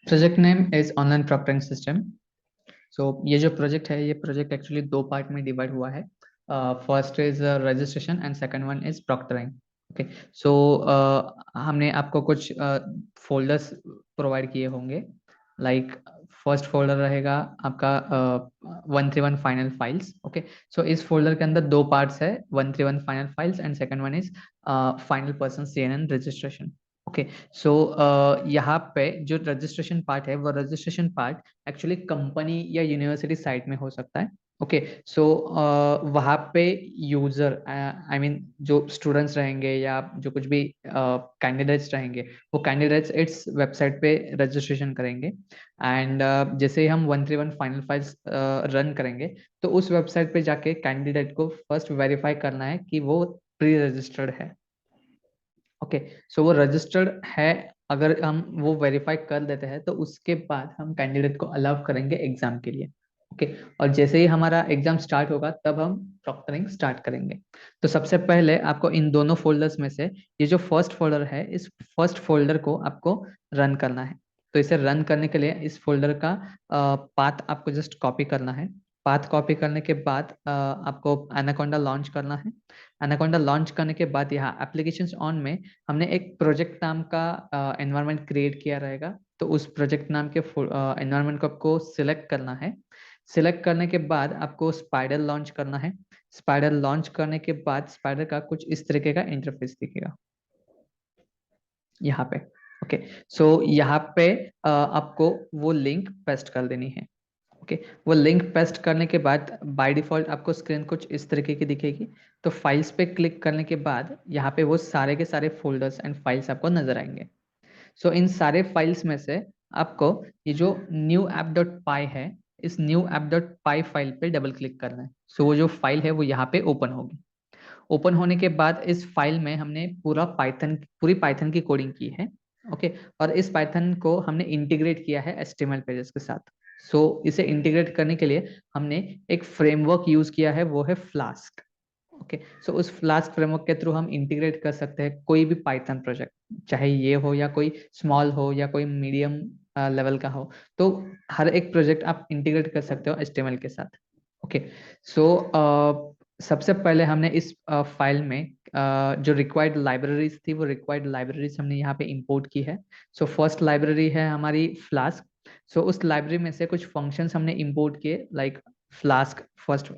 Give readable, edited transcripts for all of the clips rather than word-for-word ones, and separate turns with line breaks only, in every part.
Project name is online proctoring system. So ये जो project है, ये प्रोजेक्ट एक्चुअली दो पार्ट में डिवाइड हुआ है। First is registration and second one is proctoring. Okay. So हमने आपको कुछ फोल्डर्स प्रोवाइड किए होंगे। लाइक फर्स्ट फोल्डर रहेगा आपका 131 फाइनल फाइल्स। ओके। सो इस फोल्डर के अंदर दो पार्ट्स है, 131 final files and second one is final person CNN registration. Okay. So यहाँ पे जो रजिस्ट्रेशन पार्ट है, वो रजिस्ट्रेशन पार्ट एक्चुअली कंपनी या यूनिवर्सिटी साइट में हो सकता है। ओके। सो वहाँ पे यूजर आई मीन जो स्टूडेंट्स रहेंगे या जो कुछ भी कैंडिडेट्स रहेंगे, वो कैंडिडेट्स इस वेबसाइट पे रजिस्ट्रेशन करेंगे। एंड जैसे ही हम 131 फाइनल फाइल्स रन करेंगे, तो उस वेबसाइट पे जाके कैंडिडेट को फर्स्ट वेरीफाई करना है कि वो प्री रजिस्टर्ड है। ओके। सो वो रजिस्टर्ड है। अगर हम वो वेरीफाई कर देते हैं, तो उसके बाद हम कैंडिडेट को अलाउ करेंगे एग्जाम के लिए। ओके। और जैसे ही हमारा एग्जाम स्टार्ट होगा, तब हम प्रॉक्टरिंग स्टार्ट करेंगे। तो सबसे पहले आपको इन दोनों फोल्डर्स में से ये जो फर्स्ट फोल्डर है, इस फर्स्ट फोल्डर को आपको रन करना है। तो इसे रन करने के लिए इस फोल्डर का पाथ आपको जस्ट कॉपी करना है। पाथ कॉपी करने के बाद आपको एनाकोंडा लॉन्च करना है। एनाकोंडा लॉन्च करने के बाद यहाँ एप्लीकेशंस ऑन में हमने एक प्रोजेक्ट नाम का एनवायरनमेंट क्रिएट किया रहेगा। तो उस प्रोजेक्ट नाम के एनवायरनमेंट को आपको सिलेक्ट करना है। सिलेक्ट करने के बाद आपको स्पाइडर लॉन्च करना है। स्पाइडर लॉन्च करने के बाद स्पाइडर का कुछ इस तरीके का इंटरफेस दिखेगा यहाँ पे। ओके। सो यहाँ पे आपको वो लिंक पेस्ट कर देनी है। ओके। वो लिंक पेस्ट करने के बाद बाय डिफॉल्ट आपको स्क्रीन कुछ इस तरीके की दिखेगी। तो फाइल्स पे क्लिक करने के बाद यहाँ पे वो सारे के सारे फोल्डर्स एंड फाइल्स आपको नजर आएंगे। सो इन सारे फाइल्स में से आपको ये जो न्यू ऐप डॉट पाई है, इस न्यू ऐप डॉट पाई फाइल पे डबल क्लिक करना है। सो वो जो फाइल है वो यहाँ पे ओपन होगी। ओपन होने के बाद इस फाइल में हमने पूरी पाइथन की कोडिंग की है। ओके। और इस पाइथन को हमने इंटीग्रेट किया है एचटीएमएल पेजेस के साथ। सो इसे इंटीग्रेट करने के लिए हमने एक फ्रेमवर्क यूज किया है, वो है फ्लास्क। ओके। सो उस फ्लास्क फ्रेमवर्क के थ्रू हम इंटीग्रेट कर सकते हैं कोई भी पाइथन प्रोजेक्ट, चाहे ये हो या कोई स्मॉल हो या कोई मीडियम लेवल का हो। तो हर एक प्रोजेक्ट आप इंटीग्रेट कर सकते हो एचटीएमएल के साथ। ओके। सो सबसे पहले हमने इस फाइल में जो रिक्वायर्ड लाइब्रेरीज थी, वो रिक्वायर्ड लाइब्रेरीज हमने यहाँ पे इंपोर्ट की है। सो फर्स्ट लाइब्रेरी है हमारी फ्लास्क। सो उस लाइब्रेरी में से कुछ फंक्शंस हमने इंपोर्ट किए, लाइक फ्लास्क फर्स्ट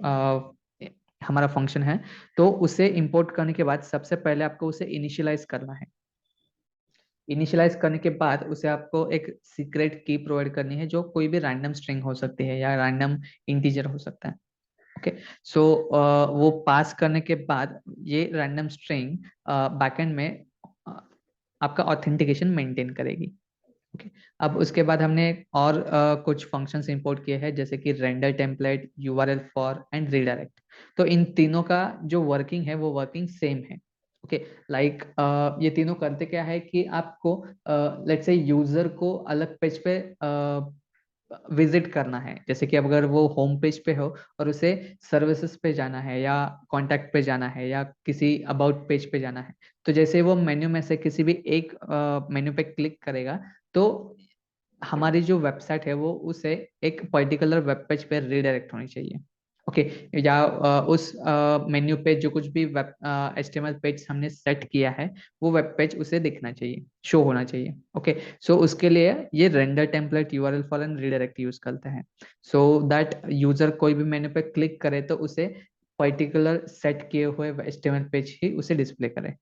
हमारा फंक्शन है। तो उसे इंपोर्ट करने के बाद सबसे पहले आपको उसे इनिशियलाइज करना है। इनिशियलाइज करने के बाद उसे आपको एक सीक्रेट की प्रोवाइड करनी है, जो कोई भी रैंडम स्ट्रिंग हो सकती है या रैंडम इंटीजर हो सकता है। ओके। सो वो पास करने के बाद ये रैंडम स्ट्रिंग बैकएंड में आपका ऑथेंटिकेशन मेंटेन करेगी। ओके। अब उसके बाद हमने और कुछ फंक्शंस इंपोर्ट किए हैं, जैसे कि render template, URL for and redirect. तो इन तीनों का जो वर्किंग है, वो वर्किंग सेम है। ओके। लाइक ये तीनों करते क्या है कि आपको लेट्स से यूजर को अलग पेज पे विजिट करना है। जैसे कि अगर वो होम पेज पे हो और उसे सर्विसेज पे जाना है या कॉन्टैक्ट पे जाना है या किसी अबाउट पेज पे जाना है, तो जैसे वो मेन्यू में से किसी भी एक मेन्यू पे क्लिक करेगा, तो हमारी जो वेबसाइट है वो उसे एक पर्टिकुलर वेब पेज पे रीडायरेक्ट होनी चाहिए। ओके। या उस मेन्यू पे जो कुछ भी वेब एचटीएमएल पेज हमने सेट किया है, वो वेब पेज उसे दिखना चाहिए, शो होना चाहिए। ओके। सो उसके लिए ये render template, URL for and redirect use करते हैं, सो दैट यूजर कोई भी मेन्यू पे क्लिक करे तो उसे पर्टिकुलर सेट किए हुए एचटीएमएल पेज ही उसे डिस्प्ले करे।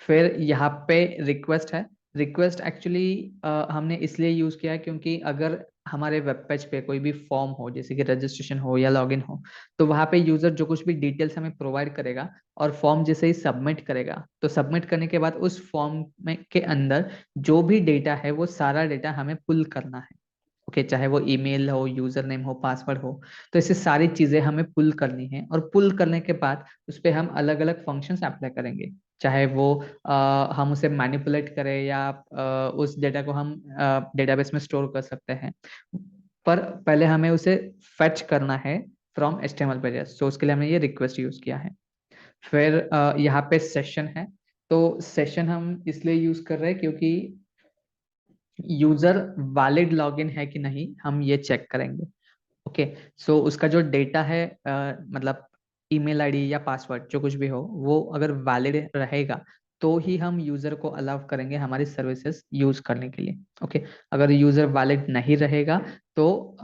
फिर यहाँ पे रिक्वेस्ट है। रिक्वेस्ट एक्चुअली हमने इसलिए यूज किया है क्योंकि अगर हमारे वेब पेज पे कोई भी फॉर्म हो, जैसे कि रजिस्ट्रेशन हो या लॉगिन हो, तो वहाँ पे यूजर जो कुछ भी डिटेल्स हमें प्रोवाइड करेगा और फॉर्म जैसे ही सबमिट करेगा, तो सबमिट करने के बाद उस फॉर्म में के अंदर जो भी डेटा है, वो सारा डेटा हमें पुल करना है। ओके। चाहे वो ईमेल हो, यूजर नेम हो, पासवर्ड हो, तो ऐसे सारी चीजें हमें पुल करनी है। और पुल करने के बाद उस पर हम अलग अलग फंक्शंस अप्लाई करेंगे। चाहे वो हम उसे मैनिपुलेट करें या उस डेटा को हम डेटाबेस में स्टोर कर सकते हैं। पर पहले हमें उसे फेच करना है फ्रॉम एचटीएमएल पेजेस, तो उसके लिए हमने ये रिक्वेस्ट यूज किया है। फिर यहाँ पे सेशन है। तो सेशन हम इसलिए यूज कर रहे हैं क्योंकि यूजर वैलिड लॉगिन है कि नहीं हम ये चेक करेंगे। ओके, सो उसका जो डेटा है मतलब ईमेल आईडी या पासवर्ड जो कुछ भी हो वो अगर वैलिड रहेगा तो ही हम यूजर को अलाउ करेंगे हमारी सर्विसेज यूज करने के लिए। ओके, अगर यूजर वैलिड नहीं रहेगा तो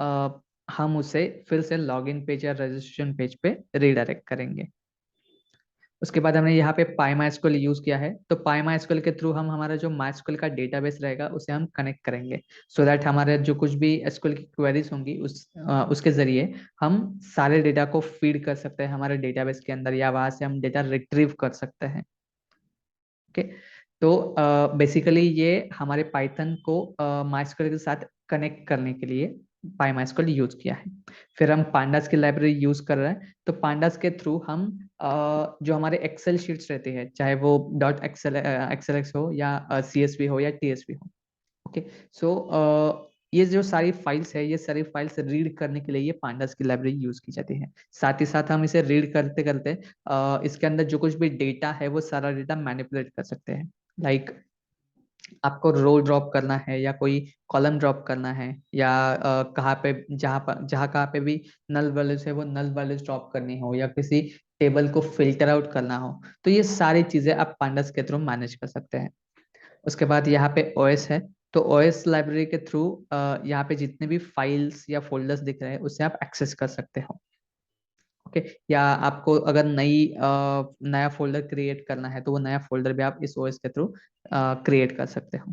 हम उसे फिर से लॉगिन पेज या रजिस्ट्रेशन पेज पे रीडायरेक्ट करेंगे। उसके बाद हमने यहाँ पे PyMySQL यूज किया है, तो PyMySQL के थ्रू हम हमारा जो MySQL का डेटाबेस रहेगा उसे हम कनेक्ट करेंगे, सो दैट हमारे जो कुछ भी एसक्यूएल की क्वेरीज होंगी उसके जरिए हम सारे डेटा को फीड कर सकते हैं हमारे डेटाबेस के अंदर, या वहां से हम डेटा रिट्रीव कर सकते हैं। ओके, तो बेसिकली ये हमारे पाइथन को MySQL के साथ कनेक्ट करने के लिए PyMySQL यूज किया है। फिर हम पांडास की लाइब्रेरी यूज कर रहे हैं, तो पांडास के थ्रू हम जो हमारे एक्सेल शीट्स रहती है, चाहे वो डॉट एक्सएल एक्सएलएक्स हो या सीएसवी हो या टीएसवी हो। ओके, सो ये जो सारी फाइल्स है, ये सारी फाइल्स रीड करने के लिए ये पांडास की लाइब्रेरी यूज की जाती है। साथ ही साथ हम इसे रीड करते करते इसके अंदर जो कुछ भी डेटा है वो सारा डेटा मैनिपुलेट कर सकते हैं। लाइक आपको रो ड्रॉप करना है या कोई कॉलम ड्रॉप करना है, या कहाँ पे जहाँ कहाँ पे भी नल वैल्यूज है वो नल वैल्यूज ड्रॉप करनी हो, या किसी टेबल को फिल्टर आउट करना हो, तो ये सारी चीजें आप पांडास के थ्रू मैनेज कर सकते हैं। उसके बाद यहाँ पे ओएस है, तो ओएस लाइब्रेरी के थ्रू यहाँ पे जितने भी फाइल्स या फोल्डर्स दिख रहे हैं उसे आप एक्सेस कर सकते हो। ओके, या आपको अगर नया फोल्डर क्रिएट करना है तो वो नया फोल्डर भी आप इस ओएस के थ्रू क्रिएट कर सकते हो।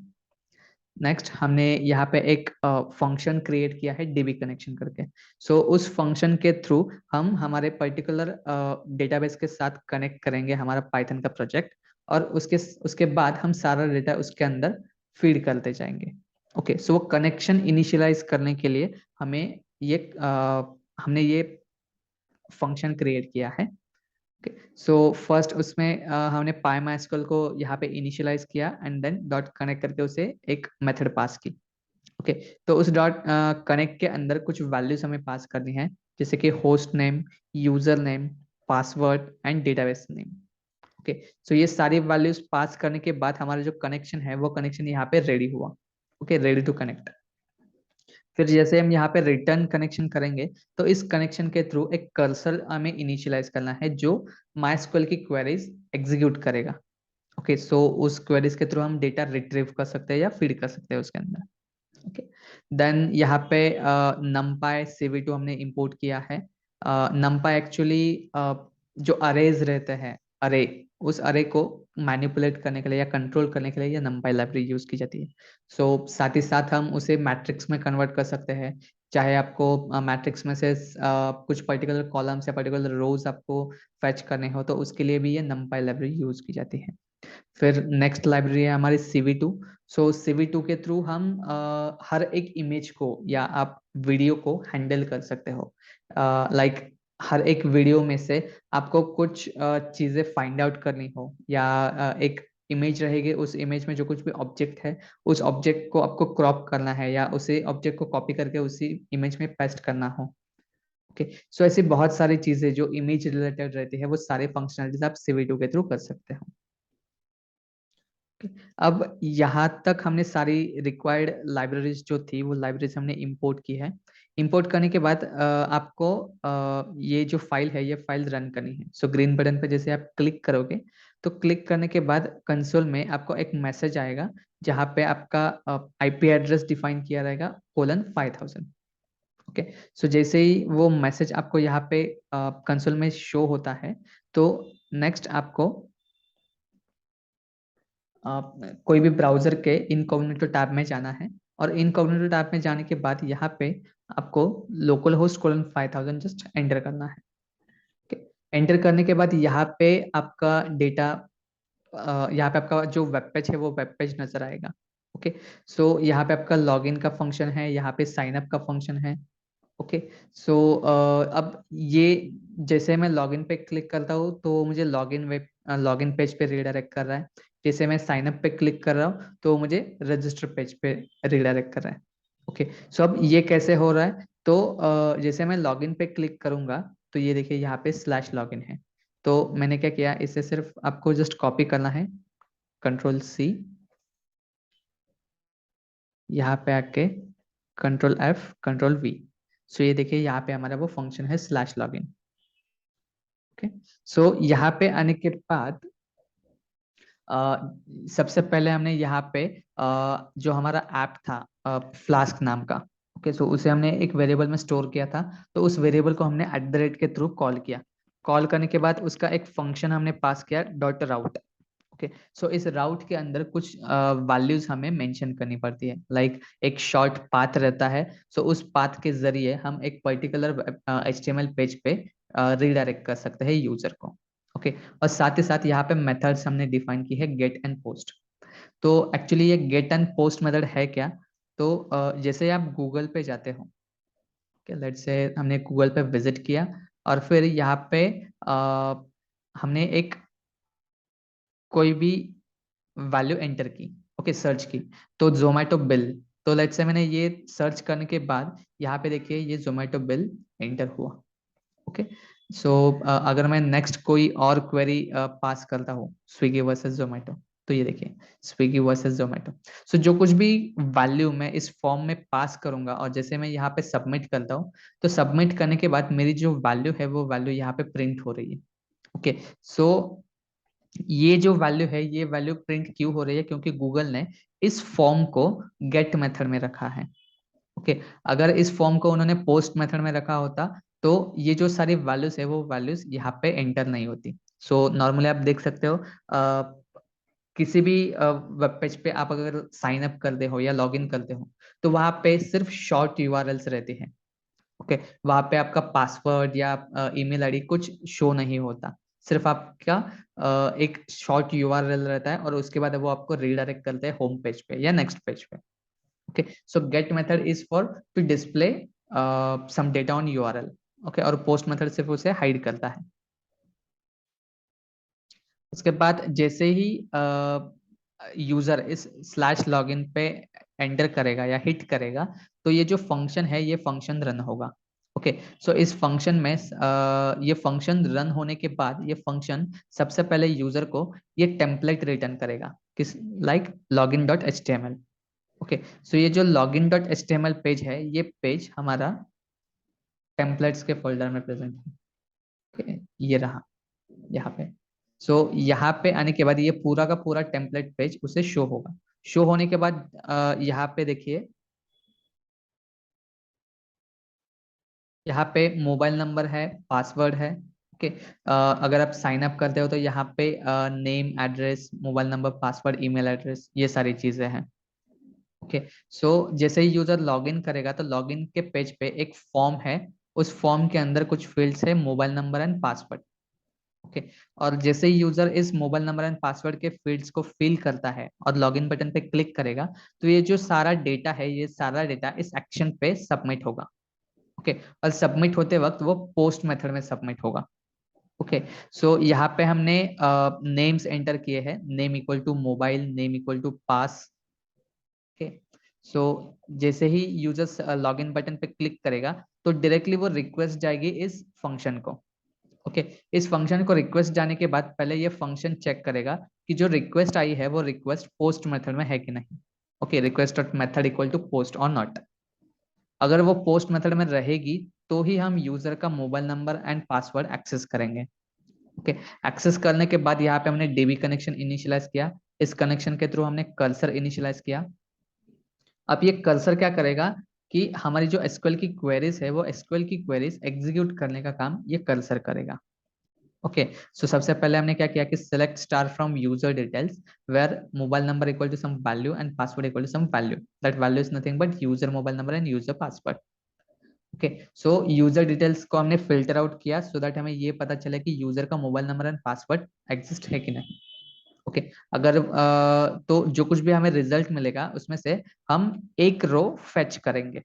नेक्स्ट हमने यहाँ पे एक फंक्शन क्रिएट किया है डीबी कनेक्शन करके। सो उस फंक्शन के थ्रू हम हमारे पर्टिकुलर डेटाबेस के साथ कनेक्ट करेंगे हमारा पाइथन का प्रोजेक्ट, और उसके उसके बाद हम सारा डेटा उसके अंदर फीड करते जाएंगे। ओके, सो वो कनेक्शन इनिशियलाइज करने के लिए हमें ये हमने ये फंक्शन क्रिएट किया है। सो फर्स्ट उसमें हमने PyMySQL को यहाँ पे इनिशियलाइज किया एंड देन डॉट कनेक्ट करके उसे एक मेथड पास की। ओके, तो उस डॉट कनेक्ट के अंदर कुछ वैल्यूज हमें पास करनी है, जैसे कि host name, user name, password and database name. Okay, so ये सारी वैल्यूज पास करने के बाद हमारा जो कनेक्शन है वो कनेक्शन यहाँ पे रेडी हुआ। Okay, ready to connect. फिर जैसे हम यहाँ पे रिटर्न कनेक्शन करेंगे, तो इस कनेक्शन के थ्रू एक कर्सर हमें इनिशियलाइज करना है जो MySQL की क्वेरीज एग्जीक्यूट करेगा। ओके, सो उस क्वेरीज के थ्रू हम डेटा रिट्रीव कर सकते हैं या फीड कर सकते हैं उसके अंदर। ओके, देन यहाँ पे numpy CV2 हमने इंपोर्ट किया है। numpy एक्चुअली जो अरेज रहते हैं, अरे उस अरे को मैनिपुलेट करने के लिए या कंट्रोल करने के लिए ये numpy लाइब्रेरी यूज की जाती है। साथ ही साथ हम उसे मैट्रिक्स में कन्वर्ट कर सकते हैं, चाहे आपको मैट्रिक्स में से कुछ पर्टिकुलर कॉलम्स या पर्टिकुलर रोज आपको फैच करने हो तो उसके लिए भी ये numpy लाइब्रेरी यूज की जाती है। फिर नेक्स्ट लाइब्रेरी है हमारी CV2। CV2 के थ्रू हम हर एक इमेज को या आप वीडियो को हैंडल कर सकते हो। लाइक हर एक वीडियो में से आपको कुछ चीजें फाइंड आउट करनी हो, या एक इमेज रहेगी, उस इमेज में जो कुछ भी ऑब्जेक्ट है उस ऑब्जेक्ट को आपको क्रॉप करना है या उसे ऑब्जेक्ट को कॉपी करके उसी इमेज में पेस्ट करना हो। ओके, सो ऐसी बहुत सारी चीजें जो इमेज रिलेटेड रहती है वो सारे फंक्शनलिटीज आप CV2 के थ्रू कर सकते हो। अब यहाँ तक हमने सारी रिक्वायर्ड लाइब्रेरीज जो थी वो लाइब्रेरीज हमने इंपोर्ट की है। इंपोर्ट करने के बाद आपको ये जो फाइल है ये फाइल रन करनी है। सो ग्रीन बटन पे जैसे आप क्लिक करोगे तो क्लिक करने के बाद कंसोल में आपको एक मैसेज आएगा जहाँ पे आपका IP एड्रेस डिफाइन किया रहेगा :5000। ओके, सो जैसे ही वो मैसेज आपको यहाँ पे कंसोल में शो होता है तो नेक्स्ट आपको कोई भी ब्राउजर के इनकॉग्निटो टैब में जाना है, और इनकॉग्निटो टैब में जाने के बाद यहाँ पे आपको local host colon 5000 just enter करना है। एंटर करने के बाद यहाँ पे आपका डेटा, यहाँ पे आपका जो वेब पेज है वो वेब पेज नजर आएगा। ओके, सो यहाँ पे आपका लॉगिन का फंक्शन है, यहाँ पे साइन अप का फंक्शन है। ओके, सो अब ये जैसे मैं लॉगिन पे क्लिक करता हूँ तो मुझे लॉगिन पेज पे रीडायरेक्ट कर रहा है। जैसे मैं साइन अप पे क्लिक कर रहा हूँ तो मुझे रजिस्टर पेज पे रीडायरेक्ट कर रहा है। ओके, सो अब ये कैसे हो रहा है, तो जैसे मैं लॉगिन पे क्लिक करूंगा तो ये देखिए यहाँ पे /login है। तो मैंने क्या किया, इसे सिर्फ आपको जस्ट कॉपी करना है, Ctrl+C, यहाँ पे आके Ctrl+F Ctrl+V। सो ये देखिए यहाँ पे हमारा वो फंक्शन है /login। ओके, सो यहाँ पे आने के बाद सबसे पहले हमने यहाँ पे जो हमारा ऐप था फ्लास्क नाम का, ओके, सो उसे हमने एक वेरिएबल में स्टोर किया था। तो उस वेरिएबल को हमने @ के थ्रू कॉल किया। कॉल करने के बाद उसका एक फंक्शन हमने पास किया .route। ओके, सो इस राउट के अंदर कुछ वैल्यूज हमें मेंशन करनी पड़ती है, लाइक एक शॉर्ट पाथ रहता है। सो उस पाथ के जरिए हम एक पर्टिकुलर HTML पेज पे रीडायरेक्ट कर सकते हैं यूजर को। ओके, और साथ ही साथ यहाँ पे मेथड्स हमने डिफाइन की है गेट एंड पोस्ट। तो एक्चुअली ये गेट एंड पोस्ट मेथड है क्या? तो जैसे आप गूगल पे जाते हो, लेट्स से हमने गूगल पे विजिट किया और फिर यहाँ पे हमने एक कोई भी वैल्यू एंटर की, ओके, सर्च की। तो जोमेटो बिल, तो लेट्स से मैंने ये सर्च करने के बाद यहाँ पे देखिए ये जोमेटो बिल एंटर हुआ। ओके, सो अगर मैं नेक्स्ट कोई और क्वेरी पास करता हूँ स्विगी वर्सेस जोमेटो, तो ये देखिए स्विगी वर्सेस जोमेटो। सो जो कुछ भी वैल्यू मैं इस फॉर्म में पास करूंगा और जैसे मैं यहाँ पे सबमिट करता हूँ, तो सबमिट करने के बाद मेरी जो वैल्यू है वो वैल्यू यहाँ पे प्रिंट हो रही है। ओके, सो ये जो वैल्यू है ये वैल्यू प्रिंट क्यों हो रही है? क्योंकि गूगल ने इस फॉर्म को गेट मेथड में रखा है। ओके, अगर इस फॉर्म को उन्होंने पोस्ट मेथड में रखा होता तो ये जो सारी वैल्यूज है वो वैल्यूज यहाँ पे एंटर नहीं होती। सो नॉर्मली आप देख सकते हो किसी भी वेब पेज पे आप अगर साइन अप करते हो या लॉग इन करते हो तो वहां पे सिर्फ शॉर्ट यूआरएल्स रहती हैं। ओके, वहां पे आपका पासवर्ड या ईमेल आईडी कुछ शो नहीं होता, सिर्फ आपका एक शॉर्ट यूआरएल रहता है और उसके बाद वो आपको रीडायरेक्ट करते हैं होम पेज पे या नेक्स्ट पेज पे। Okay, so get method is for to display some data on URL. Okay, और पोस्ट मेथड सिर्फ उसे हाइड करता है। उसके बाद जैसे ही यूजर इस /login पे एंटर करेगा या हिट करेगा तो ये जो फंक्शन है ये फंक्शन रन होगा। ओके, सो इस फंक्शन में ये फंक्शन रन होने के बाद ये फंक्शन सबसे पहले यूजर को ये टेम्पलेट रिटर्न करेगा, किस लाइक login.html। ओके, सो ये जो login.html पेज है ये पेज हमारा टेम्पलेट्स के फोल्डर में प्रेजेंट है। ओके, ये रहा यहाँ पे। सो यहाँ पे आने के बाद ये पूरा का पूरा टेम्पलेट पेज उसे शो होगा। शो होने के बाद यहाँ पे देखिए, यहाँ पे मोबाइल नंबर है, पासवर्ड है। ओके, अगर आप साइन अप करते हो तो यहाँ पे name, address, mobile number, password, email address, ये सारी चीजें हैं। ओके, सो जैसे ही यूजर लॉगिन करेगा तो लॉगिन के पेज पे एक फॉर्म है, उस फॉर्म के अंदर कुछ फील्ड्स है, mobile number and password. Okay, और जैसे ही यूजर इस मोबाइल नंबर एंड पासवर्ड के फील्ड्स को फिल करता है और लॉगिन बटन पे क्लिक करेगा तो ये जो सारा डेटा है ये सारा डेटा इस एक्शन पे सबमिट होगा। ओके, और सबमिट होते वक्त वो पोस्ट मेथड में सबमिट होगा। ओके, सो यहाँ पे हमने नेम्स एंटर किए हैं, name equal to mobile, name equal to pass. Okay, so जैसे ही यूजर लॉगिन बटन पे क्लिक करेगा तो डायरेक्टली वो रिक्वेस्ट जाएगी इस फंक्शन को। ओके, इस फंक्शन को रिक्वेस्ट जाने के बाद पहले ये फंक्शन चेक करेगा कि जो रिक्वेस्ट आई है वो रिक्वेस्ट पोस्ट मेथड में है कि नहीं। Okay, request dot method equal to post और नॉट। अगर वो पोस्ट मेथड में रहेगी तो ही हम यूजर का mobile number and password access करेंगे। ओके, एक्सेस करने के बाद यहाँ पे हमने डीबी कनेक्शन इनिशियलाइज किया। इस कनेक्शन के थ्रू हमने कर्सर इनिशियलाइज किया। अब ये कर्सर क्या करेगा कि हमारी जो एसक्यूएल की क्वेरीज है वो एसक्यूएल की क्वेरीज एग्जीक्यूट करने का काम ये कर्सर करेगा। ओके, सो सबसे पहले हमने क्या किया कि select star from user details where mobile number equal to some value and password equal to some value, that value is nothing but user mobile number and user password. Okay, so user details को हमने filter out किया so that हमें ये पता चले कि user का mobile number and password exist है कि नहीं। ओके, अगर तो जो कुछ भी हमें रिजल्ट मिलेगा उसमें से हम एक रो फेच करेंगे।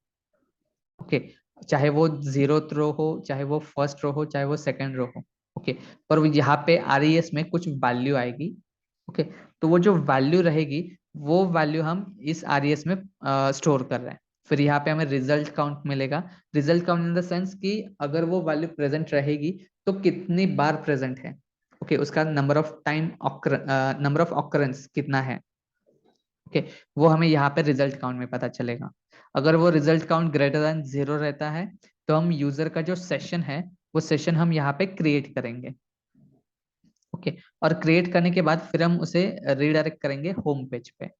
ओके, चाहे वो 0th रो हो, चाहे वो फर्स्ट रो हो, चाहे वो सेकंड रो हो। ओके, पर वो यहाँ पे आरईएस में कुछ वैल्यू आएगी। ओके, तो वो जो वैल्यू रहेगी वो वैल्यू हम इस आरईएस में स्टोर कर रहे हैं। फिर यहाँ पे हमें रिजल्ट काउंट मिलेगा। Result count in the sense कि अगर वो वैल्यू प्रेजेंट रहेगी तो कितनी बार प्रेजेंट है। ओके, उसका number of time, number of occurrence कितना है। ओके, वो हमें यहाँ पे रिजल्ट काउंट में पता चलेगा। अगर वो रिजल्ट काउंट ग्रेटर देन 0 रहता है तो हम यूजर का जो सेशन है वो सेशन हम यहाँ पे क्रिएट करेंगे। ओके, और क्रिएट करने के बाद फिर हम उसे रीडायरेक्ट करेंगे होम पेज पे।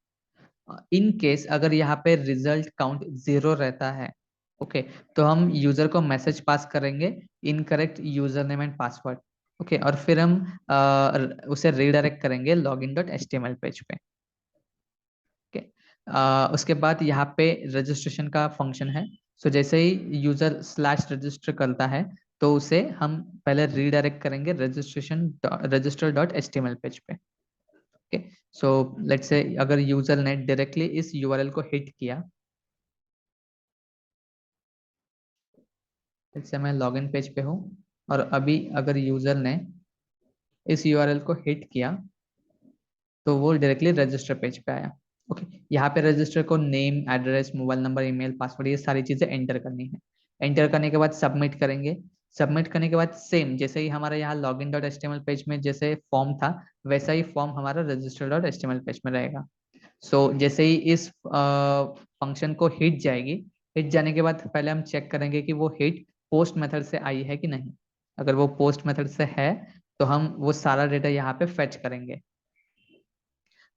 इन केस अगर यहाँ पे रिजल्ट काउंट 0 रहता है, ओके, तो हम यूजर को मैसेज पास करेंगे incorrect user name and password. Okay, और फिर हम उसे रीडायरेक्ट करेंगे login.html पेज पे। ओके, उसके बाद यहाँ पे रजिस्ट्रेशन का फंक्शन है। सो जैसे ही यूजर स्लैश रजिस्टर करता है तो उसे हम पहले रीडायरेक्ट करेंगे register.html पेज पे। ओके, सो लेट्स से अगर यूजर ने डायरेक्टली इस यूआरएल को हिट किया, जैसे मैं लॉगिन पेज पे हूँ और अभी अगर यूजर ने इस यूआरएल को हिट किया तो वो डायरेक्टली रजिस्टर पेज पे आया। ओके, यहाँ पे रजिस्टर को name, address, mobile number, email, password, ये सारी चीजें एंटर करनी है। एंटर करने के बाद सबमिट करेंगे। सबमिट करने के बाद सेम जैसे ही हमारा यहाँ login.html पेज में जैसे फॉर्म था वैसा ही फॉर्म हमारा register.html पेज में रहेगा। सो जैसे ही इस फंक्शन को हिट जाएगी, हिट जाने के बाद पहले हम चेक करेंगे कि वो हिट पोस्ट मेथड से आई है कि नहीं। अगर वो पोस्ट मेथड से है तो हम वो सारा डेटा यहाँ पे फेच करेंगे।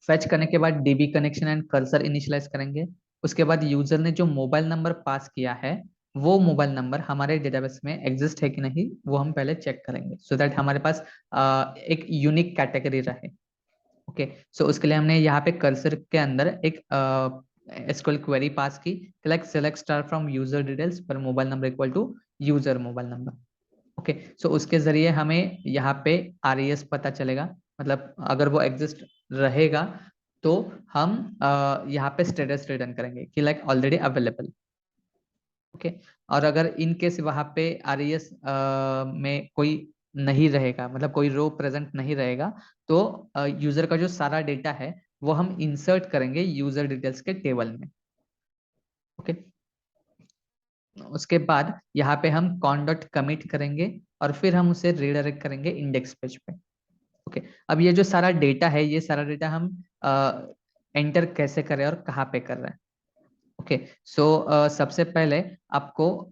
फेच करने के बाद DB connection and cursor initialise करेंगे। उसके बाद यूजर ने जो मोबाइल नंबर पास किया है वो मोबाइल नंबर हमारे डेटाबेस में एग्जिस्ट है कि नहीं वो हम पहले चेक करेंगे, सो दैट हमारे पास एक यूनिक कैटेगरी रहे। ओके, सो उसके लिए हमने यहाँ पे कर्सर के अंदर एक एसक्यूएल क्वेरी पास की, select star from user details पर mobile number equal to user mobile number. Okay, so उसके जरिए हमें यहाँ पे आरईएस पता चलेगा, मतलब अगर वो एग्जिस्ट रहेगा तो हम यहाँ पे स्टेटस रिटर्न करेंगे कि लाइक ऑलरेडी अवेलेबल। ओके, और अगर इन केस वहाँ पे आरईएस में कोई नहीं रहेगा, मतलब कोई रो प्रेजेंट नहीं रहेगा, तो यूजर का जो सारा डेटा है वो हम इंसर्ट करेंगे यूजर डिटेल्स के टेबल में। ओके, उसके बाद यहाँ पे हम कॉन डॉट कमिट करेंगे और फिर हम उसे रीडायरेक्ट करेंगे इंडेक्स पेज पे। ओके, अब ये जो सारा डेटा है ये सारा डेटा हम एंटर कैसे करें और कहाँ पे कर रहे हैं। ओके, सो सबसे पहले आपको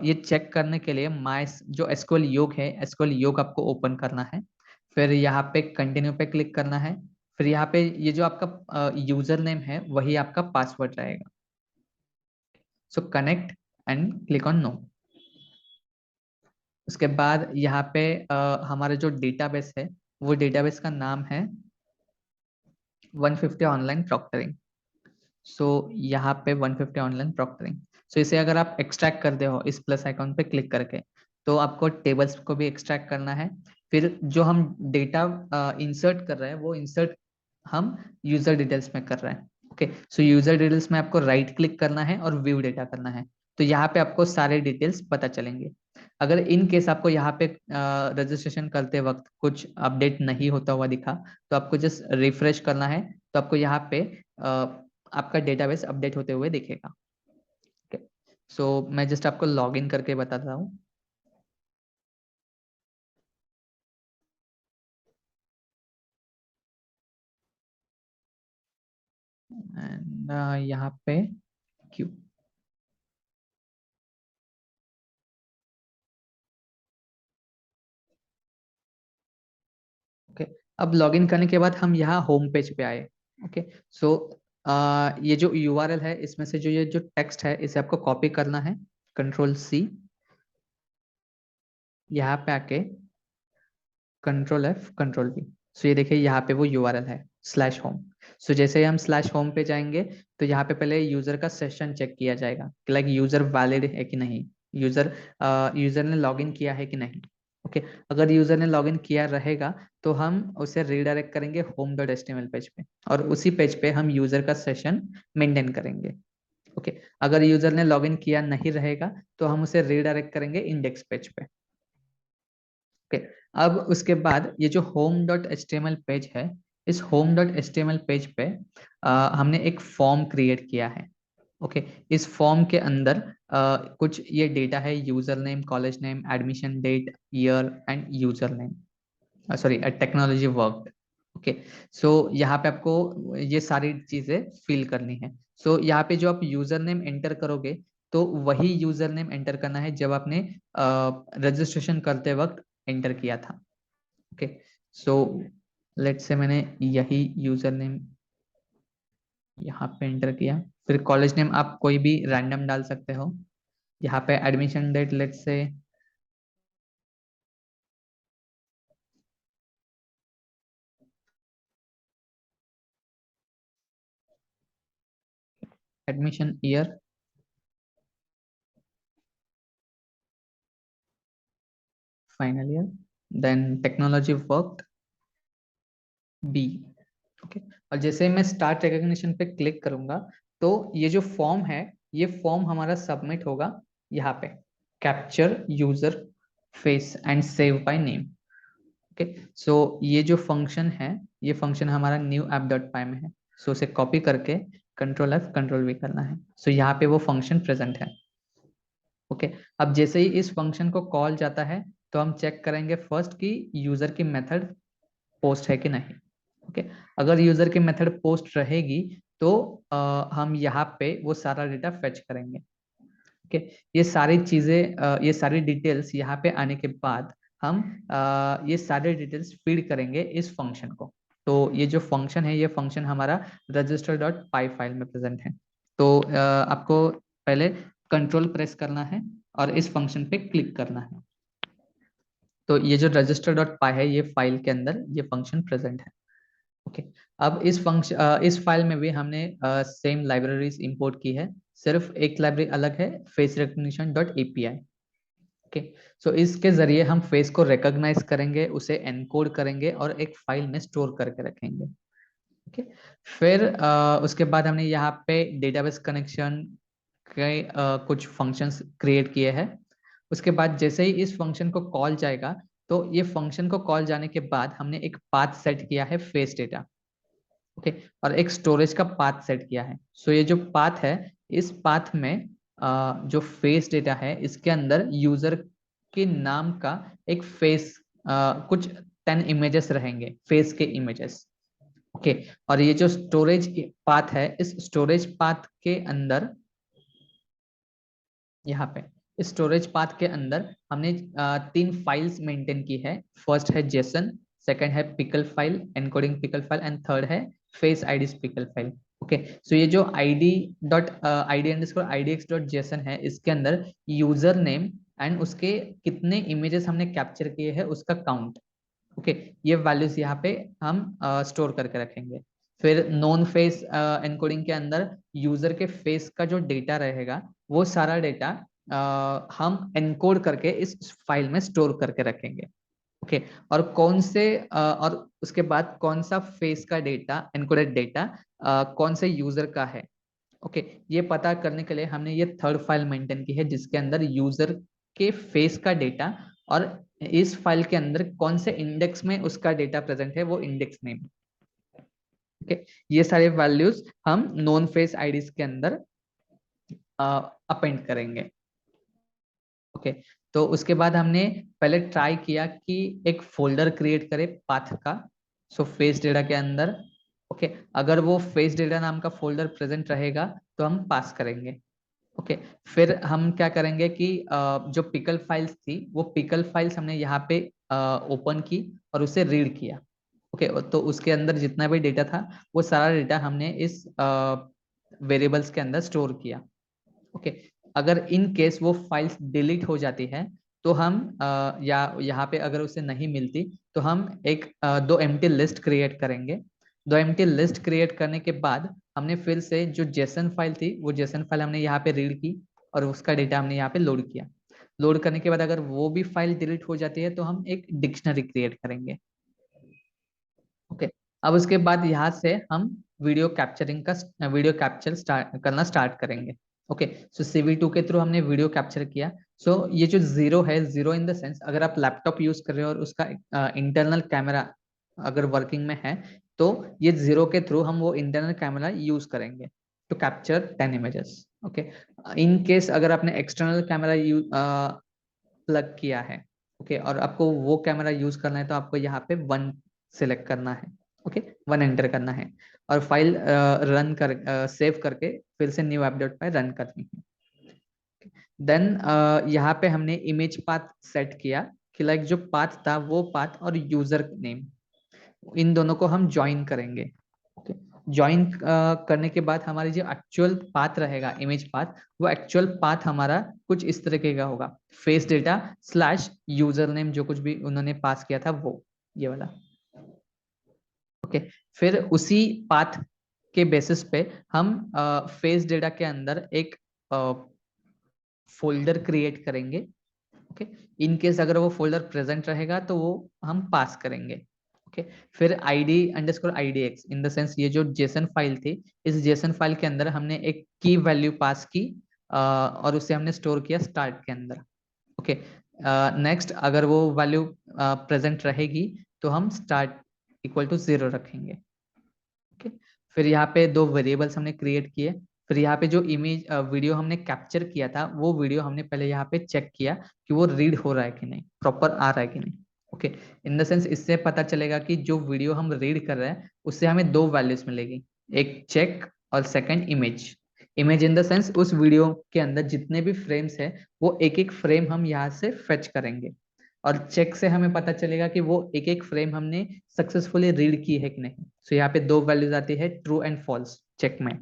ये चेक करने के लिए माय जो एसक्यूएल योग है, एसक्यूएल योग आपको ओपन करना है। फिर यहाँ पे कंटिन्यू पे क्लिक करना है। फिर यहाँ पे ये जो आपका यूजर नेम है वही आपका पासवर्ड रहेगा। So connect and click on no. उसके बाद यहाँ पे हमारा जो डेटाबेस है वो डेटाबेस का नाम है 150 ऑनलाइन प्रॉक्टरिंग। सो यहाँ पे 150 ऑनलाइन प्रॉक्टरिंग। सो इसे अगर आप एक्सट्रैक्ट करते हो इस प्लस आइकॉन पे क्लिक करके तो आपको टेबल्स को भी एक्सट्रैक्ट करना है। फिर जो हम डेटा इंसर्ट कर रहे हैं वो इंसर्ट हम यूजर डिटेल्स में कर रहे हैं। ओके, सो यूजर डिटेल्स में आपको राइट क्लिक करना है और व्यू डेटा करना है, तो यहाँ पे आपको सारे डिटेल्स पता चलेंगे। अगर इन केस आपको यहाँ पे रजिस्ट्रेशन करते वक्त कुछ अपडेट नहीं होता हुआ दिखा तो आपको जस्ट रिफ्रेश करना है, तो आपको यहाँ पे आपका डेटाबेस अपडेट होते हुए दिखेगा। ओके, सो मैं जस्ट आपको लॉग इन करके बताता हूँ। एंड यहाँ पे क्यू। ओके, अब लॉग इन करने के बाद हम यहाँ होम पेज पे आए। ओके, सो ये जो यूआरएल है इसमें से जो ये जो टेक्स्ट है इसे आपको कॉपी करना है, कंट्रोल सी, यहाँ पे आके कंट्रोल एफ कंट्रोल वी। सो ये देखिए यहाँ पे वो यूआरएल है स्लैश होम। सो जैसे ही हम स्लैश होम पे जाएंगे तो यहाँ पे पहले यूजर का सेशन चेक किया जाएगा कि लाइक यूजर वैलिड है कि नहीं, यूजर यूजर ने लॉगिन किया है कि नहीं। ओके, अगर यूजर ने लॉगिन किया रहेगा तो हम उसे रीडायरेक्ट करेंगे होम डॉट एचटीएमएल पेज पे और उसी पेज पे हम यूजर का सेशन मेंटेन करेंगे। ओके, अगर यूजर ने लॉगिन किया नहीं रहेगा तो हम उसे रीडायरेक्ट करेंगे इंडेक्स पेज पे। ओके, अब उसके बाद ये जो होम डॉट एच पेज है, इस होम डॉट एच पेज पे हमने एक फॉर्म क्रिएट किया है। ओके, इस फॉर्म के अंदर कुछ ये डेटा है, user name, college name, admission date, year and user name, sorry technology work. Okay. So यहाँ पे आपको ये सारी चीजें फिल करनी है। सो यहाँ पे जो आप यूजर नेम एंटर करोगे तो वही यूजर नेम एंटर करना है जब आपने रजिस्ट्रेशन करते वक्त एंटर किया था। ओके। सो लेट्स से मैंने यही यूजर नेम यहाँ पे एंटर किया। फिर कॉलेज नेम आप कोई भी रैंडम डाल सकते हो। यहाँ पे एडमिशन डेट लेट्स से admission year final year, then technology work बी। ओके। और जैसे मैं स्टार्ट रिकॉग्निशन पे क्लिक करूंगा तो ये जो फॉर्म है ये फॉर्म हमारा सबमिट होगा यहाँ पे, capture user face and save by name. Okay. So ये जो फंक्शन है ये फंक्शन हमारा न्यू ऐप डॉट पाई में है। सो उसे कॉपी करके कंट्रोल एफ कंट्रोल वी करना है। सो यहाँ पे वो फंक्शन प्रेजेंट है। ओके। अब जैसे ही इस फंक्शन को कॉल जाता है तो हम चेक करेंगे फर्स्ट कि यूजर की मेथड पोस्ट है कि नहीं। ओके। अगर यूजर की मेथड पोस्ट रहेगी तो हम यहाँ पे वो सारा डेटा फेच करेंगे। ओके। ये सारी चीजें ये सारी डिटेल्स यहाँ पे आने के बाद हम ये सारे डिटेल्स फीड करेंगे इस फंक्शन को। तो ये जो फंक्शन है ये फंक्शन हमारा रजिस्टर डॉट पाई फाइल में प्रेजेंट है। तो आपको पहले कंट्रोल प्रेस करना है और इस फंक्शन पे क्लिक करना है। तो ये जो रजिस्टर डॉट पाई है ये फाइल के अंदर ये फंक्शन प्रेजेंट है। ओके। अब इस फंक्शन इस फाइल में भी हमने सेम लाइब्रेरीज इंपोर्ट की है, सिर्फ एक लाइब्रेरी अलग है, face recognition dot API. Okay. So इसके जरिए हम फेस को रिकॉग्नाइज करेंगे, उसे एनकोड करेंगे और एक फाइल में स्टोर करके रखेंगे। ओके। फिर उसके बाद हमने यहाँ पे डेटाबेस कनेक्शन के कुछ फंक्शंस क्रिएट किए हैं। उसके बाद जैसे ही इस फंक्शन को कॉल जाएगा तो ये फंक्शन को कॉल जाने के बाद हमने एक पाथ सेट किया है फेस डेटा। ओके। और एक स्टोरेज का पाथ सेट किया है। सो ये जो पाथ है इस पाथ में जो फेस डेटा है इसके अंदर यूजर के नाम का एक फेस कुछ 10 इमेजेस रहेंगे, फेस के इमेजेस। ओके। और ये जो स्टोरेज पाथ है इस स्टोरेज पाथ के अंदर यहाँ पे इस स्टोरेज पाथ के अंदर हमने 3 फाइल्स मेंटेन की है। फर्स्ट है जेसन, सेकंड है pickle file encoding pickle file and third है face ID pickle file. Okay. So ये जो id_idx.json है इसके अंदर यूजर नेम एंड उसके कितने इमेजेस हमने कैप्चर किए हैं उसका काउंट। ओके। ये वैल्यूज यहाँ पे हम स्टोर करके रखेंगे। फिर नॉन फेस एनकोडिंग के अंदर यूजर के फेस का जो डेटा रहेगा वो सारा डेटा हम एनकोड करके इस फाइल में स्टोर करके रखेंगे। ओके। और और उसके बाद कौन सा फेस का डेटा एनकोडेड डेटा कौन से यूजर का है। ओके। ये पता करने के लिए हमने ये थर्ड फाइल मेंटेन की है जिसके अंदर यूजर के फेस का डेटा और इस फाइल के अंदर कौन से इंडेक्स में उसका डेटा प्रेजेंट है वो इंडेक्स नेम। ओके। ये सारे वैल्यूज हम नॉन फेस आईडीज के अंदर अपेंड करेंगे। ओके। तो उसके बाद हमने पहले ट्राई किया कि एक फोल्डर क्रिएट करे पाथ का, सो फेस डेटा के अंदर। ओके। अगर वो फेस डेटा नाम का फोल्डर प्रेजेंट रहेगा तो हम पास करेंगे। ओके। फिर हम क्या करेंगे कि जो पिकल फाइल्स थी वो पिकल फाइल्स हमने यहाँ पे ओपन की और उसे रीड किया। ओके। तो उसके अंदर जितना भी डेटा था वो सारा डेटा हमने इस वेरिएबल्स के अंदर स्टोर किया। ओके। अगर इन केस वो फाइल्स डिलीट हो जाती है तो हम या यहाँ पे अगर उसे नहीं मिलती तो हम दो एम्प्टी लिस्ट क्रिएट करेंगे। दो एम्प्टी लिस्ट क्रिएट करने के बाद हमने फिर से जो जेसन फाइल थी वो जेसन फाइल हमने यहाँ पे रीड की और उसका डेटा हमने यहाँ पे लोड किया। लोड करने के बाद अगर वो भी फाइल डिलीट हो जाती है तो हम एक डिक्शनरी क्रिएट करेंगे। ओके। अब उसके बाद यहाँ से हम वीडियो कैप्चर स्टार्ट करेंगे। ओके। सो CV2 के थ्रू हमने वीडियो कैप्चर किया। सो ये जो जीरो है, जीरो इन द सेंस अगर आप लैपटॉप यूज कर रहे हो और उसका इंटरनल कैमरा अगर वर्किंग में है तो ये जीरो के थ्रू हम वो इंटरनल कैमरा यूज करेंगे to capture 10 images. Okay. In case अगर आपने एक्सटर्नल कैमरा प्लग किया है, ओके, और आपको वो कैमरा यूज करना है तो आपको यहाँ पे 1 सिलेक्ट करना है। ओके, 1 एंटर करना है और फाइल रन कर सेव करके फिर से न्यू ऐप डॉट पाई रन करनी है। देन यहाँ पे हमने इमेज पाथ सेट किया कि लाइक जो पाथ था वो पाथ और यूजर नेम इन दोनों को हम ज्वाइन करेंगे। ओके, ज्वाइन करने के बाद हमारी जो एक्चुअल पाथ रहेगा इमेज पाथ, वो एक्चुअल पाथ हमारा कुछ इस तरीके का होगा, face data slash user name जो कुछ भी उन्होंने पास किया था वो ये वाला। ओके, फिर उसी पाथ के बेसिस पे हम फेस डेटा के अंदर एक फोल्डर क्रिएट करेंगे। ओके, इन केस अगर वो फोल्डर प्रेजेंट रहेगा तो वो हम पास करेंगे। ओके, फिर id underscore idx in the sense ये जो जेसन फाइल थी, इस जेसन फाइल के अंदर हमने एक की वैल्यू पास की और उसे हमने स्टोर किया स्टार्ट के अंदर। ओके, नेक्स्ट अगर वो वैल्यू प्रेजेंट रहेगी तो हम स्टार्ट इक्वल टू 0 रखेंगे। ओके, फिर यहाँ पे दो वेरिएबल्स हमने क्रिएट किए। फिर यहाँ पे जो इमेज वीडियो हमने कैप्चर किया था वो वीडियो हमने पहले यहाँ पे चेक किया कि वो रीड हो रहा है कि नहीं, प्रॉपर आ रहा है कि नहीं। ओके, इन द सेंस इससे पता चलेगा कि जो वीडियो हम रीड कर रहे हैं उससे हमें दो वैल्यूज मिलेगी, एक चेक और second image. Image in the sense उस वीडियो के अंदर जितने भी फ्रेम्स है वो एक एक फ्रेम हम यहाँ से फेच करेंगे और चेक से हमें पता चलेगा कि वो एक एक फ्रेम हमने सक्सेसफुली रीड की है कि नहीं। सो यहाँ पे दो वैल्यूज आती है ट्रू एंड फॉल्स चेक में।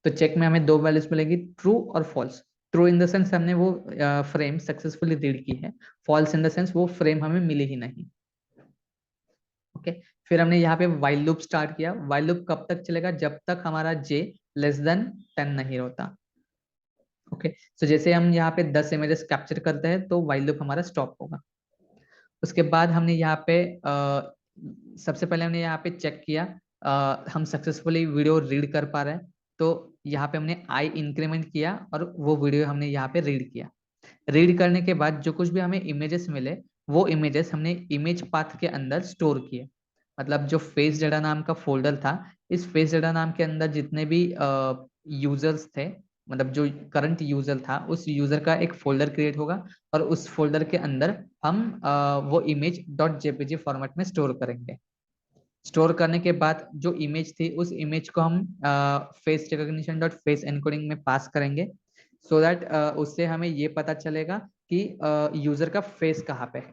तो चेक में हमें दो वैल्यूज मिलेगी, ट्रू और false. True in the sense हमने वो फ्रेम सक्सेसफुली रीड की है, फॉल्स इन द सेंस वो फ्रेम हमें मिली ही नहीं। ओके, फिर हमने यहाँ पे वाइल लूप स्टार्ट किया। वाइल लूप कब तक चलेगा, जब तक हमारा जे लेस देन 10 नहीं होता। ओके, सो जैसे हम यहाँ पे 10 इमेजेस कैप्चर करते हैं तो वाइल लूप हमारा स्टॉप होगा। उसके बाद हमने यहाँ पे सबसे पहले हमने यहाँ पे चेक किया हम सक्सेसफुली वीडियो रीड कर पा रहे हैं। तो यहाँ पे हमने आई इंक्रीमेंट किया और वो वीडियो हमने यहाँ पे रीड किया। रीड करने के बाद जो कुछ भी हमें इमेजेस मिले वो इमेजेस हमने इमेज पाथ के अंदर स्टोर किए। मतलब जो फेस डेटा नाम का फोल्डर था, इस फेस डेटा नाम के अंदर जितने भी यूजर्स थे, मतलब जो करंट यूजर था उस यूजर का एक फोल्डर क्रिएट होगा और उस फोल्डर के अंदर हम वो इमेज डॉट जेपीजी फॉर्मेट में स्टोर करेंगे। स्टोर करने के बाद जो इमेज थी उस इमेज को हम face recognition dot face encoding में पास करेंगे सो दैट उससे हमें ये पता चलेगा कि यूजर का फेस कहाँ पे है।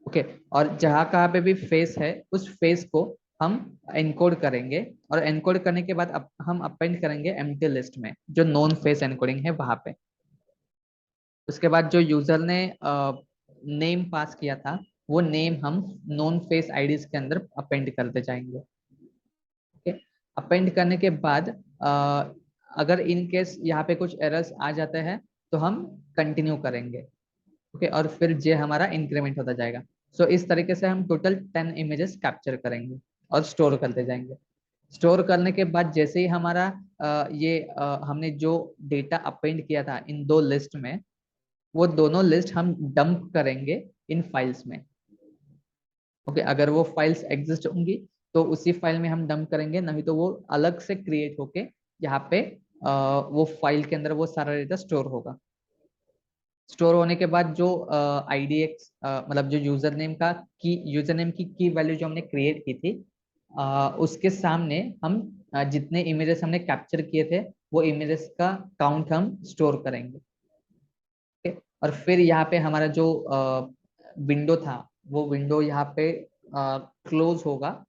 ओके, और जहाँ कहाँ पे भी फेस है उस फेस को हम एनकोड करेंगे और एनकोड करने के बाद हम अपेंड करेंगे एम्प्टी लिस्ट में जो नॉन फेस एनकोडिंग है वहां पे। उसके बाद जो यूजर ने नेम पास किया था वो नेम हम नॉन फेस आईडीज के अंदर अपेंड करते जाएंगे। ओके, अपेंड करने के बाद अगर इन केस यहाँ पे कुछ एरर्स आ जाते हैं तो हम कंटिन्यू करेंगे। ओके, और फिर जे हमारा इंक्रीमेंट होता जाएगा। सो इस तरीके से हम टोटल 10 इमेजेस कैप्चर करेंगे और स्टोर करते जाएंगे। स्टोर करने के बाद जैसे ही हमारा हमने जो डेटा अपेंड किया था इन दो लिस्ट में, वो दोनों लिस्ट हम डंप करेंगे इन फाइल्स में। ओके, अगर वो फाइल्स एग्जिस्ट होंगी तो उसी फाइल में हम डंप करेंगे, नहीं तो वो अलग से क्रिएट होके यहाँ पे वो फाइल के अंदर वो सारा डेटा स्टोर होगा। स्टोर होने के बाद जो IDX मतलब जो यूजर नेम की वैल्यू जो हमने क्रिएट की थी उसके सामने हम जितने इमेजेस हमने कैप्चर किए थे वो इमेजेस का काउंट हम स्टोर करेंगे। Okay? और फिर यहाँ पे हमारा जो विंडो था वो विंडो यहाँ पे क्लोज होगा,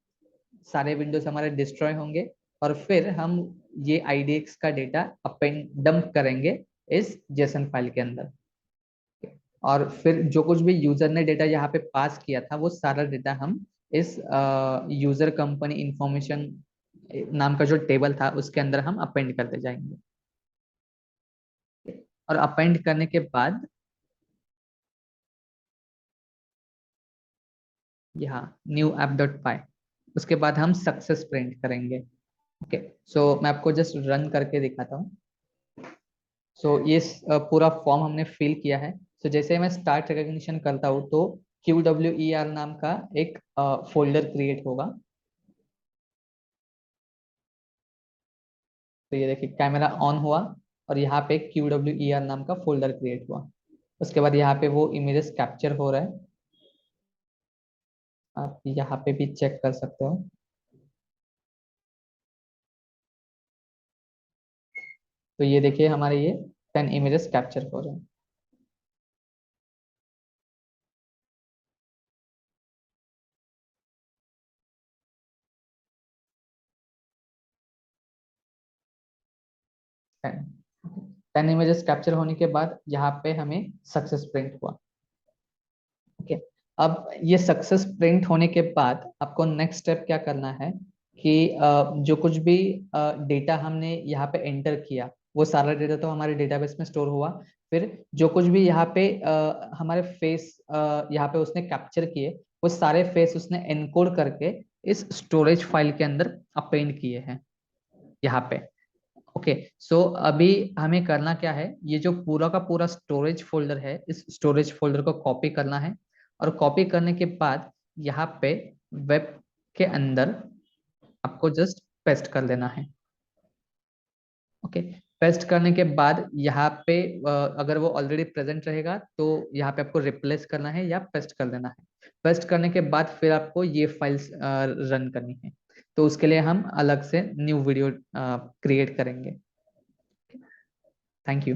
सारे विंडोज हमारे डिस्ट्रॉय होंगे और फिर हम ये IDX का डेटा अपेंड डंप करेंगे इस जेसन फाइल के अंदर। और फिर जो कुछ भी यूजर ने डेटा यहाँ पे पास किया था वो सारा डेटा हम इस यूजर कंपनी इंफॉर्मेशन नाम का जो टेबल था उसके अंदर हम अपेंड करते जाएंगे। और अपेंड करने के बाद यहाँ न्यू ऐप डॉट पाई, उसके बाद हम सक्सेस प्रिंट करेंगे। ओके, सो मैं आपको जस्ट रन करके दिखाता हूँ। सो ये पूरा फॉर्म हमने फिल किया है। सो जैसे मैं स्टार्ट रिकॉग्निशन करता हूँ तो QWER नाम का एक फोल्डर क्रिएट होगा। तो ये देखिए कैमरा ऑन हुआ और यहाँ पे QWER नाम का फोल्डर क्रिएट हुआ। उसके बाद यहाँ पे वो इमेजेस कैप्चर हो रहा है, आप यहाँ पे भी चेक कर सकते हो। तो ये देखिए हमारे ये 10 इमेजेस कैप्चर हो रहे हैं। टेन 10 इमेजेस कैप्चर होने के बाद यहाँ पे हमें सक्सेस प्रिंट हुआ। ओके, अब ये सक्सेस प्रिंट होने के बाद आपको नेक्स्ट स्टेप क्या करना है कि जो कुछ भी डेटा हमने यहाँ पे एंटर किया वो सारा डेटा तो हमारे डेटाबेस में स्टोर हुआ। फिर जो कुछ भी यहाँ पे हमारे फेस यहाँ पे उसने कैप्चर किए, वो सारे फेस उसने एनकोड करके इस स्टोरेज फाइल के अंदर अपेंड किए हैं यहाँ पे। ओके, सो अभी हमें करना क्या है, ये जो पूरा का पूरा स्टोरेज फोल्डर है, इस स्टोरेज फोल्डर को कॉपी करना है। और कॉपी करने के बाद यहाँ पे वेब के अंदर आपको जस्ट पेस्ट कर देना है। ओके, पेस्ट करने के बाद यहाँ पे अगर वो ऑलरेडी प्रेजेंट रहेगा तो यहाँ पे आपको रिप्लेस करना है या पेस्ट कर देना है। पेस्ट करने के बाद फिर आपको ये फाइल्स रन करनी है। तो उसके लिए हम अलग से न्यू वीडियो क्रिएट करेंगे। Thank you.